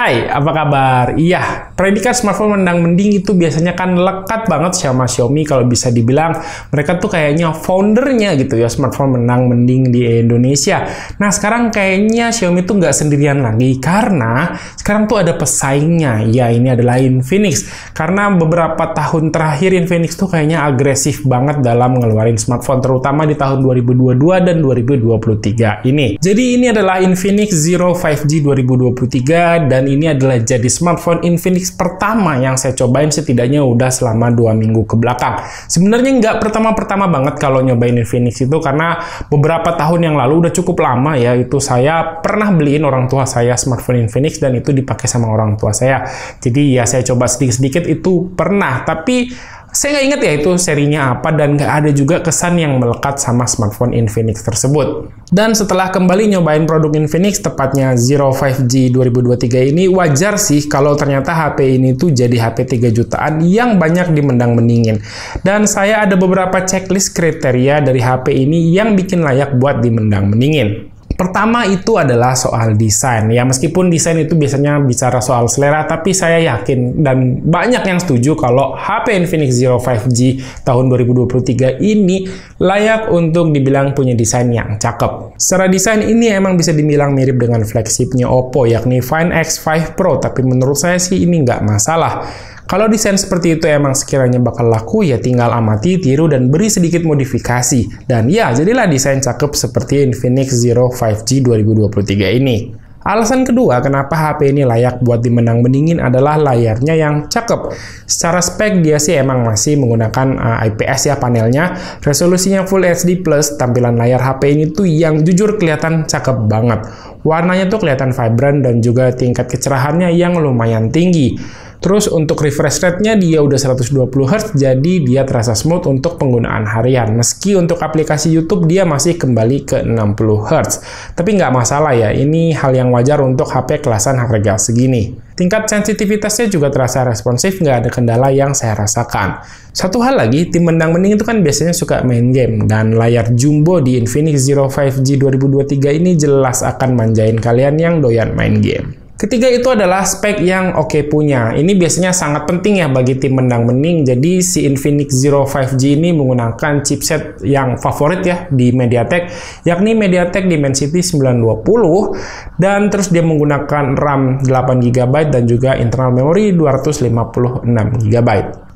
Hai, apa kabar? Iya, predikat smartphone mendang-mending itu biasanya kan lekat banget sama Xiaomi. Kalau bisa dibilang mereka tuh kayaknya foundernya gitu ya, smartphone mendang-mending di Indonesia. Nah, sekarang kayaknya Xiaomi tuh nggak sendirian lagi karena sekarang tuh ada pesaingnya. Ya, ini adalah Infinix. Karena beberapa tahun terakhir Infinix tuh kayaknya agresif banget dalam ngeluarin smartphone, terutama di tahun 2022 dan 2023 ini. Jadi ini adalah Infinix Zero 5G 2023 dan ini adalah jadi smartphone Infinix pertama yang saya cobain setidaknya udah selama 2 minggu ke belakang. Sebenarnya nggak pertama-pertama banget kalau nyobain Infinix itu karena beberapa tahun yang lalu udah cukup lama ya, itu saya pernah beliin orang tua saya smartphone Infinix dan itu dipakai sama orang tua saya. Jadi ya saya coba sedikit-sedikit itu pernah, tapi saya nggak ingat ya itu serinya apa dan nggak ada juga kesan yang melekat sama smartphone Infinix tersebut. Dan setelah kembali nyobain produk Infinix, tepatnya Zero 5G 2023 ini, wajar sih kalau ternyata HP ini tuh jadi HP 3 jutaan yang banyak dimendang-mendingin. Dan saya ada beberapa checklist kriteria dari HP ini yang bikin layak buat dimendang-mendingin. Pertama itu adalah soal desain. Ya, meskipun desain itu biasanya bicara soal selera, tapi saya yakin dan banyak yang setuju kalau HP Infinix Zero 5G tahun 2023 ini layak untuk dibilang punya desain yang cakep. Secara desain ini emang bisa dibilang mirip dengan flagshipnya Oppo, yakni Find X5 Pro, tapi menurut saya sih ini nggak masalah. Kalau desain seperti itu emang sekiranya bakal laku, ya tinggal amati, tiru, dan beri sedikit modifikasi. Dan ya, jadilah desain cakep seperti Infinix Zero 5G 2023 ini. Alasan kedua kenapa HP ini layak buat dimenang-mendingin adalah layarnya yang cakep. Secara spek dia sih emang masih menggunakan IPS ya panelnya. Resolusinya Full HD+, tampilan layar HP ini tuh yang jujur kelihatan cakep banget. Warnanya tuh kelihatan vibrant dan juga tingkat kecerahannya yang lumayan tinggi. Terus untuk refresh rate-nya dia udah 120 Hz, jadi dia terasa smooth untuk penggunaan harian. Meski untuk aplikasi YouTube dia masih kembali ke 60 Hz. Tapi nggak masalah ya, ini hal yang wajar untuk HP kelasan harga segini. Tingkat sensitivitasnya juga terasa responsif, nggak ada kendala yang saya rasakan. Satu hal lagi, tim mendang-mending itu kan biasanya suka main game, dan layar jumbo di Infinix Zero 5G 2023 ini jelas akan manjain kalian yang doyan main game. Ketiga itu adalah spek yang oke punya. Ini biasanya sangat penting ya bagi tim mendang-mending. Jadi si Infinix Zero 5G ini menggunakan chipset yang favorit ya di MediaTek, yakni MediaTek Dimensity 920, dan terus dia menggunakan RAM 8GB dan juga internal memory 256GB.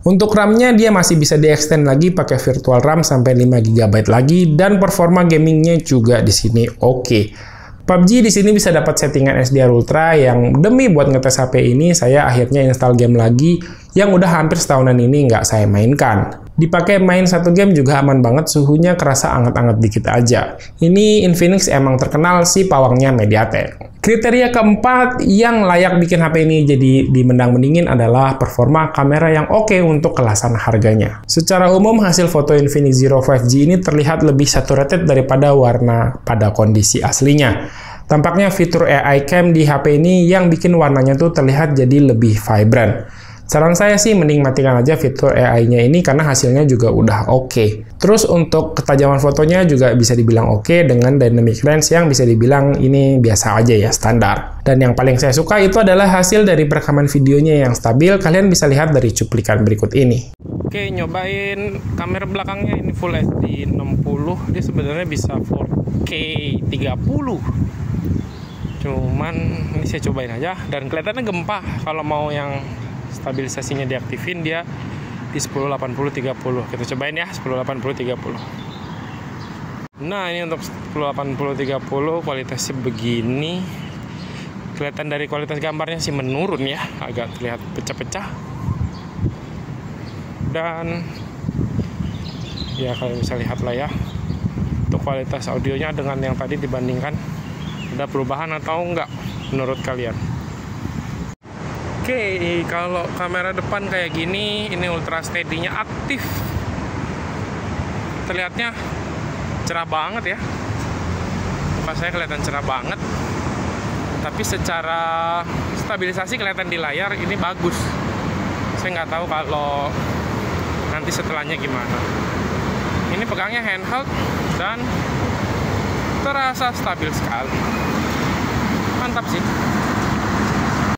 Untuk RAM-nya dia masih bisa di-extend lagi pakai virtual RAM sampai 5GB lagi, dan performa gamingnya juga di sini oke. PUBG di sini bisa dapat settingan SDR Ultra yang demi buat ngetes HP ini saya akhirnya install game lagi yang udah hampir setahunan ini nggak saya mainkan. Dipakai main satu game juga aman banget, suhunya kerasa anget-anget dikit aja. Ini Infinix emang terkenal sih pawangnya MediaTek. Kriteria keempat yang layak bikin HP ini jadi dimendang-mendingin adalah performa kamera yang oke untuk kelasan harganya. Secara umum hasil foto Infinix Zero 5G ini terlihat lebih saturated daripada warna pada kondisi aslinya. Tampaknya fitur AI Cam di HP ini yang bikin warnanya tuh terlihat jadi lebih vibrant. Saran saya sih mending matikan aja fitur AI-nya ini karena hasilnya juga udah oke. Terus untuk ketajaman fotonya juga bisa dibilang oke dengan dynamic range yang bisa dibilang ini biasa aja ya, standar. Dan yang paling saya suka itu adalah hasil dari perekaman videonya yang stabil. Kalian bisa lihat dari cuplikan berikut ini. Oke, nyobain kamera belakangnya ini Full HD 60. Dia sebenarnya bisa 4K 30. Cuman ini saya cobain aja dan kelihatannya gempa. Kalau mau yang stabilisasinya diaktifin dia di 1080-30. Kita cobain ya 1080-30. Nah, ini untuk 1080-30 kualitasnya begini. Kelihatan dari kualitas gambarnya sih menurun ya, agak terlihat pecah-pecah. Dan ya kalian bisa lihat lah ya, untuk kualitas audionya dengan yang tadi dibandingkan ada perubahan atau enggak menurut kalian? Oke, kalau kamera depan kayak gini, ini ultra steady-nya aktif. Terlihatnya cerah banget ya. Muka saya kelihatan cerah banget. Tapi secara stabilisasi kelihatan di layar ini bagus. Saya nggak tahu kalau nanti setelahnya gimana. Ini pegangnya handheld dan terasa stabil sekali. Mantap sih.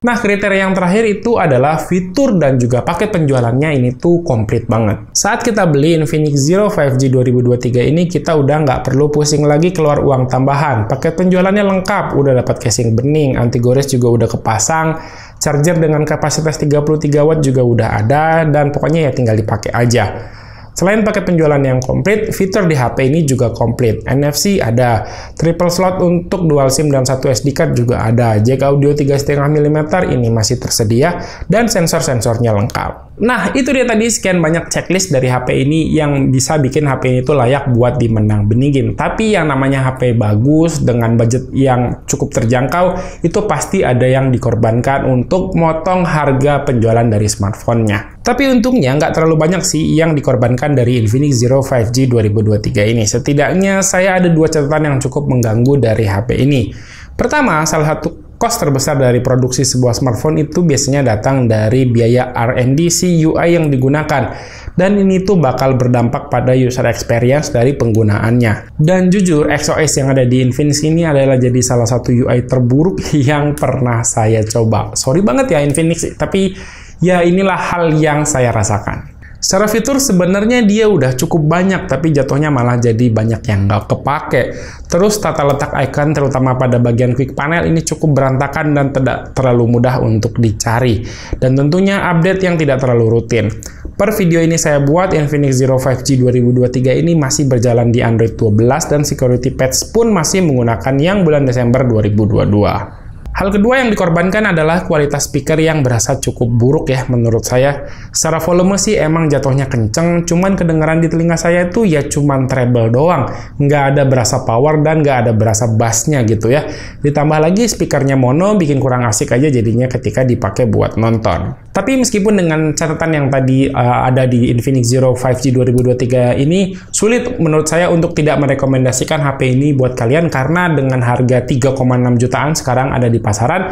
Nah, kriteria yang terakhir itu adalah fitur dan juga paket penjualannya ini tuh komplit banget. Saat kita beli Infinix Zero 5G 2023 ini, kita udah nggak perlu pusing lagi keluar uang tambahan. Paket penjualannya lengkap, udah dapat casing bening, anti gores juga udah kepasang, charger dengan kapasitas 33 watt juga udah ada, dan pokoknya ya tinggal dipakai aja. Selain paket penjualan yang komplit, fitur di HP ini juga komplit. NFC ada, triple slot untuk dual SIM dan satu SD card juga ada, jack audio 3,5 mm ini masih tersedia, dan sensor-sensornya lengkap. Nah, itu dia tadi sekian banyak checklist dari HP ini yang bisa bikin HP ini tuh layak buat dimenang beningin. Tapi yang namanya HP bagus dengan budget yang cukup terjangkau, itu pasti ada yang dikorbankan untuk motong harga penjualan dari smartphone-nya. Tapi untungnya nggak terlalu banyak sih yang dikorbankan dari Infinix Zero 5G 2023 ini. Setidaknya saya ada dua catatan yang cukup mengganggu dari HP ini. Pertama, salah satu cost terbesar dari produksi sebuah smartphone itu biasanya datang dari biaya R&D si UI yang digunakan. Dan ini tuh bakal berdampak pada user experience dari penggunaannya. Dan jujur, XOS yang ada di Infinix ini adalah jadi salah satu UI terburuk yang pernah saya coba. Sorry banget ya Infinix, tapi ya inilah hal yang saya rasakan. Secara fitur sebenarnya dia udah cukup banyak, tapi jatuhnya malah jadi banyak yang nggak kepake. Terus tata letak icon terutama pada bagian quick panel ini cukup berantakan dan tidak terlalu mudah untuk dicari. Dan tentunya update yang tidak terlalu rutin. Per video ini saya buat, Infinix Zero 5G 2023 ini masih berjalan di Android 12 dan security patch pun masih menggunakan yang bulan Desember 2022. Hal kedua yang dikorbankan adalah kualitas speaker yang berasa cukup buruk ya menurut saya. Secara volume sih emang jatuhnya kenceng, cuman kedengaran di telinga saya itu ya cuman treble doang. Nggak ada berasa power dan nggak ada berasa bassnya gitu ya. Ditambah lagi speakernya mono, bikin kurang asik aja jadinya ketika dipakai buat nonton. Tapi meskipun dengan catatan yang tadi ada di Infinix Zero 5G 2023 ini, sulit menurut saya untuk tidak merekomendasikan HP ini buat kalian karena dengan harga 3,6 jutaan sekarang ada di pasaran,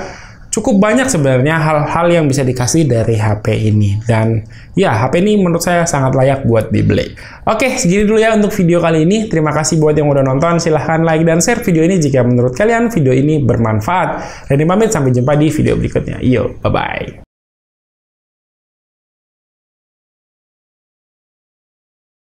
cukup banyak sebenarnya hal-hal yang bisa dikasih dari HP ini. Dan ya, HP ini menurut saya sangat layak buat dibeli. Oke, segini dulu ya untuk video kali ini. Terima kasih buat yang udah nonton. Silahkan like dan share video ini jika menurut kalian video ini bermanfaat. Dan pamit, sampai jumpa di video berikutnya. Yo, bye-bye.